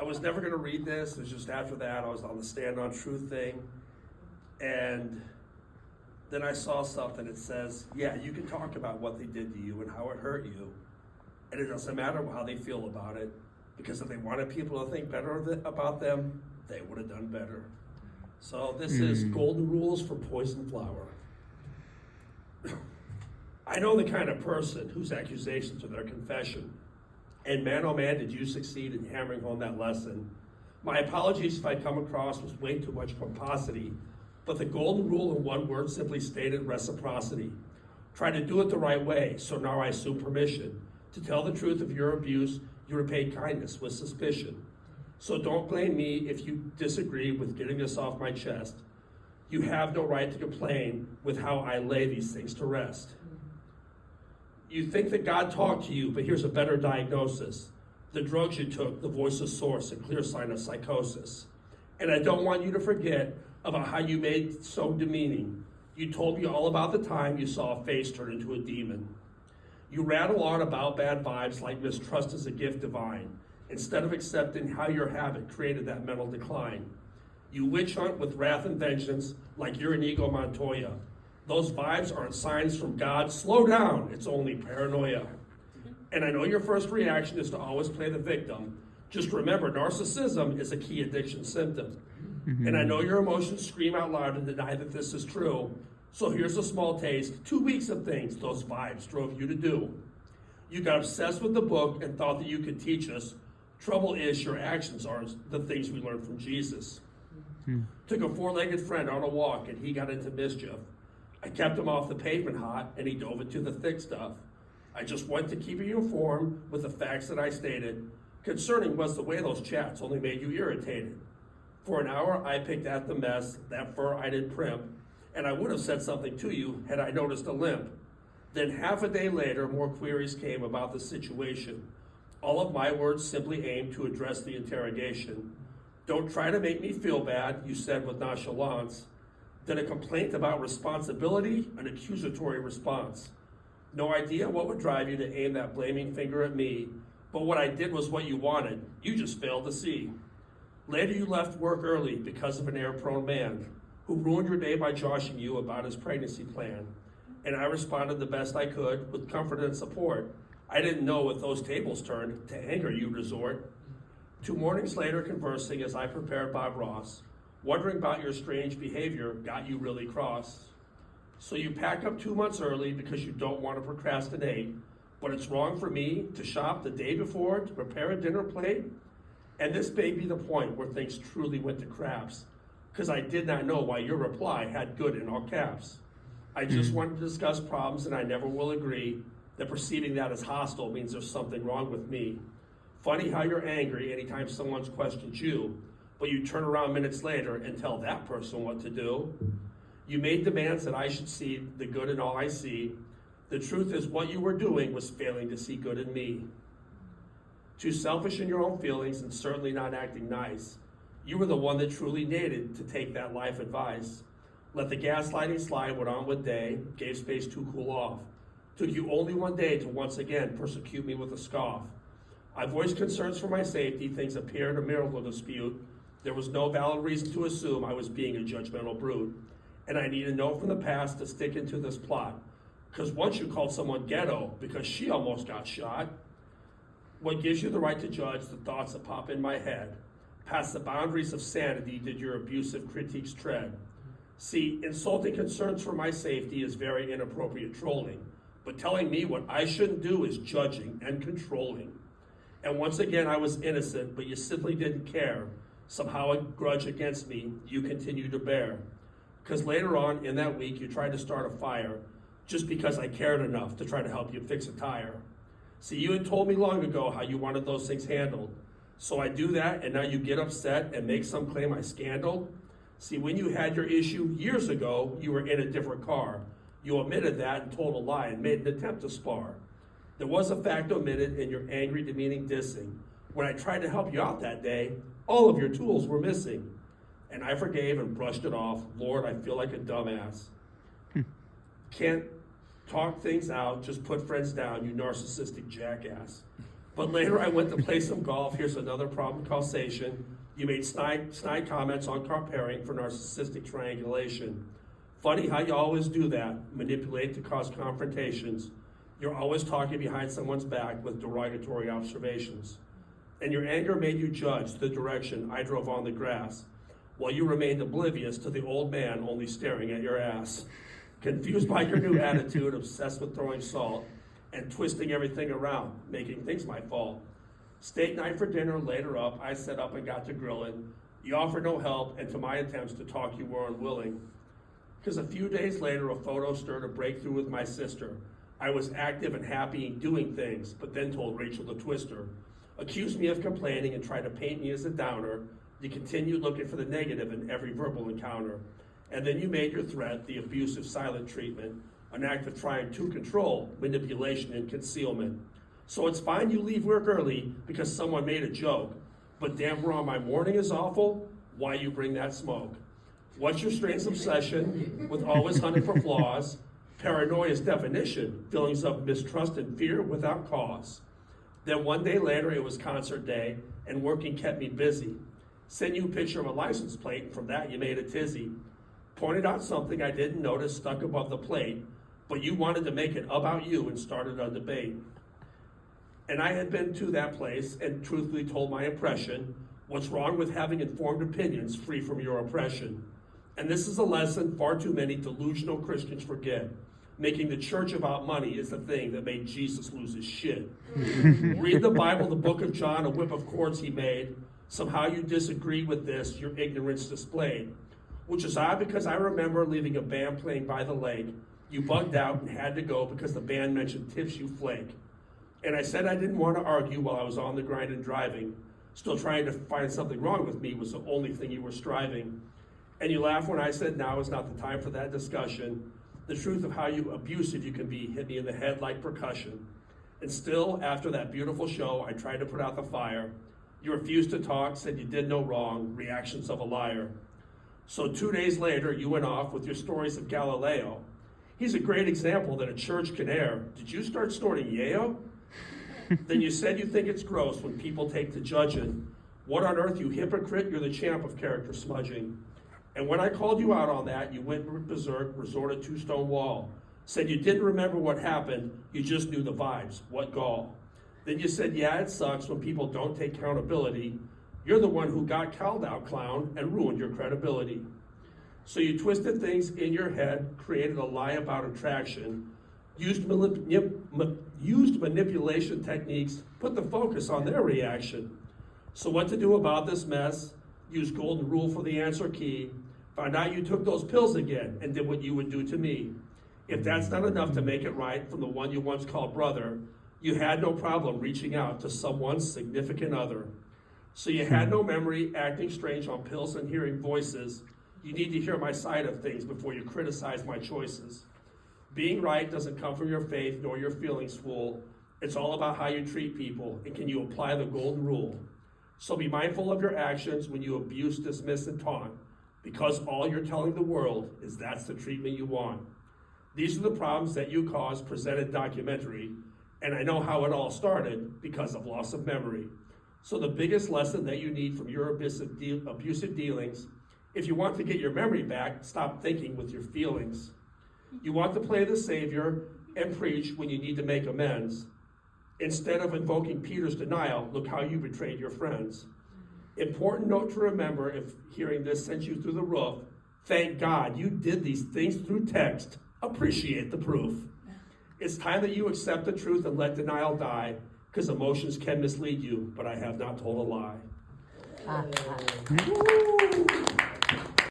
I was never going to read this. It was just after that, I was on the Stand on Truth thing. And then I saw something that says, yeah, you can talk about what they did to you and how it hurt you. And it doesn't matter how they feel about it, because if they wanted people to think better about them, they would have done better. So this is Golden Rules for Poison Flower. I know the kind of person whose accusations are their confession. And man, oh man, did you succeed in hammering home that lesson. My apologies if I come across with way too much pomposity, but the golden rule in one word simply stated reciprocity. Try to do it the right way, so now I assume permission. To tell the truth of your abuse, you repay kindness with suspicion. So don't blame me if you disagree with getting this off my chest. You have no right to complain with how I lay these things to rest. You think that God talked to you, but here's a better diagnosis. The drugs you took, the voiceless source, a clear sign of psychosis. And I don't want you to forget about how you made so demeaning. You told me all about the time you saw a face turn into a demon. You rattle on about bad vibes like mistrust is a gift divine, instead of accepting how your habit created that mental decline. You witch hunt with wrath and vengeance like you're Inigo Montoya. Those vibes aren't signs from God. Slow down, it's only paranoia. And I know your first reaction is to always play the victim. Just remember, narcissism is a key addiction symptom. And I know your emotions scream out loud and deny that this is true. So here's a small taste, 2 weeks of things those vibes drove you to do. You got obsessed with the book and thought that you could teach us. Trouble is, your actions aren't the things we learned from Jesus. Took a four-legged friend on a walk and he got into mischief. I kept him off the pavement hot and he dove into the thick stuff. I just went to keep you informed with the facts that I stated. Concerning was the way those chats only made you irritated. For an hour I picked at the mess, that fur-eyed primp, and I would have said something to you had I noticed a limp. Then half a day later, more queries came about the situation. All of my words simply aimed to address the interrogation. Don't try to make me feel bad, you said with nonchalance. Then a complaint about responsibility, an accusatory response. No idea what would drive you to aim that blaming finger at me, but what I did was what you wanted. You just failed to see. Later you left work early because of an error-prone man who ruined your day by joshing you about his pregnancy plan. And I responded the best I could with comfort and support. I didn't know if those tables turned to anger you resort. 2 mornings later conversing as I prepared Bob Ross, wondering about your strange behavior got you really cross. So you pack up 2 months early because you don't want to procrastinate, but it's wrong for me to shop the day before to prepare a dinner plate? And this may be the point where things truly went to craps, because I did not know why your reply had good in all caps. I just wanted to discuss problems and I never will agree that perceiving that as hostile means there's something wrong with me. Funny how you're angry anytime someone's questioned you, but you turn around minutes later and tell that person what to do. You made demands that I should see the good in all I see. The truth is what you were doing was failing to see good in me. Too selfish in your own feelings and certainly not acting nice. You were the one that truly needed to take that life advice. Let the gaslighting slide, went on with day, gave space to cool off. Took you only one day to once again persecute me with a scoff. I voiced concerns for my safety, things appeared a marital dispute. There was no valid reason to assume I was being a judgmental brute. And I need a note from the past to stick into this plot. Because once you called someone ghetto because she almost got shot, what gives you the right to judge the thoughts that pop in my head? Past the boundaries of sanity did your abusive critiques tread. See, insulting concerns for my safety is very inappropriate trolling, but telling me what I shouldn't do is judging and controlling. And once again, I was innocent, but you simply didn't care. Somehow a grudge against me you continue to bear. Because later on in that week, you tried to start a fire just because I cared enough to try to help you fix a tire. See, you had told me long ago how you wanted those things handled. So I do that, and now you get upset and make some claim I scandaled? See, when you had your issue years ago, you were in a different car. You omitted that and told a lie and made an attempt to spar. There was a fact omitted in your angry, demeaning dissing. When I tried to help you out that day, all of your tools were missing. And I forgave and brushed it off. Lord, I feel like a dumbass. Can't talk things out, just put friends down, you narcissistic jackass. But later I went to play some golf. Here's another problem causation. You made snide comments on car pairing for narcissistic triangulation. Funny how you always do that, manipulate to cause confrontations. You're always talking behind someone's back with derogatory observations. And your anger made you judge the direction I drove on the grass, while you remained oblivious to the old man only staring at your ass. Confused by your new attitude, obsessed with throwing salt, and twisting everything around, making things my fault. Steak night for dinner, later up, I set up and got to grilling. You offered no help, and to my attempts to talk you were unwilling. Because a few days later, a photo stirred a breakthrough with my sister. I was active and happy in doing things, but then told Rachel the Twister. Accused me of complaining and tried to paint me as a downer. You continued looking for the negative in every verbal encounter. And then you made your threat the abusive silent treatment, an act of trying to control, manipulation, and concealment. So it's fine you leave work early because someone made a joke, but damn wrong my morning is awful, why you bring that smoke? What's your strange obsession with always hunting for flaws? Paranoia's definition, feelings of mistrust and fear without cause. Then one day later, it was concert day, and working kept me busy. Sent you a picture of a license plate, and from that you made a tizzy. Pointed out something I didn't notice stuck above the plate, but you wanted to make it about you and started a debate. And I had been to that place and truthfully told my impression, what's wrong with having informed opinions free from your oppression? And this is a lesson far too many delusional Christians forget. Making the church about money is the thing that made Jesus lose his shit. Read the Bible, the book of John, a whip of cords he made. Somehow you disagree with this, your ignorance displayed. Which is odd because I remember leaving a band playing by the lake. You bugged out and had to go because the band mentioned tips you flake. And I said I didn't want to argue while I was on the grind and driving. Still trying to find something wrong with me was the only thing you were striving. And you laughed when I said now is not the time for that discussion. The truth of how abusive you can be hit me in the head like percussion. And still, after that beautiful show, I tried to put out the fire. You refused to talk, said you did no wrong, reactions of a liar. So 2 days later, you went off with your stories of Galileo. He's a great example that a church can err. Did you start snorting yayo? Then you said you think it's gross when people take to judging. What on earth, you hypocrite? You're the champ of character smudging. And when I called you out on that, you went berserk, resorted to stone wall. Said you didn't remember what happened, you just knew the vibes. What gall. Then you said, yeah, it sucks when people don't take accountability. You're the one who got called out, clown, and ruined your credibility. So you twisted things in your head, created a lie about attraction, used manipulation techniques, put the focus on their reaction. So what to do about this mess? Use golden rule for the answer key. Found out you took those pills again and did what you would do to me. If that's not enough to make it right from the one you once called brother, you had no problem reaching out to someone's significant other. So you had no memory, acting strange on pills and hearing voices. You need to hear my side of things before you criticize my choices. Being right doesn't come from your faith nor your feelings, fool. It's all about how you treat people and can you apply the golden rule. So be mindful of your actions when you abuse, dismiss, and taunt, because all you're telling the world is that's the treatment you want. These are the problems that you caused, presented documentary, and I know how it all started because of loss of memory. So the biggest lesson that you need from your abusive dealings, if you want to get your memory back, stop thinking with your feelings. You want to play the savior and preach when you need to make amends. Instead of invoking Peter's denial, look how you betrayed your friends. Important note to remember if hearing this sent you through the roof, thank God you did these things through text. Appreciate the proof. It's time that you accept the truth and let denial die, because emotions can mislead you, but I have not told a lie.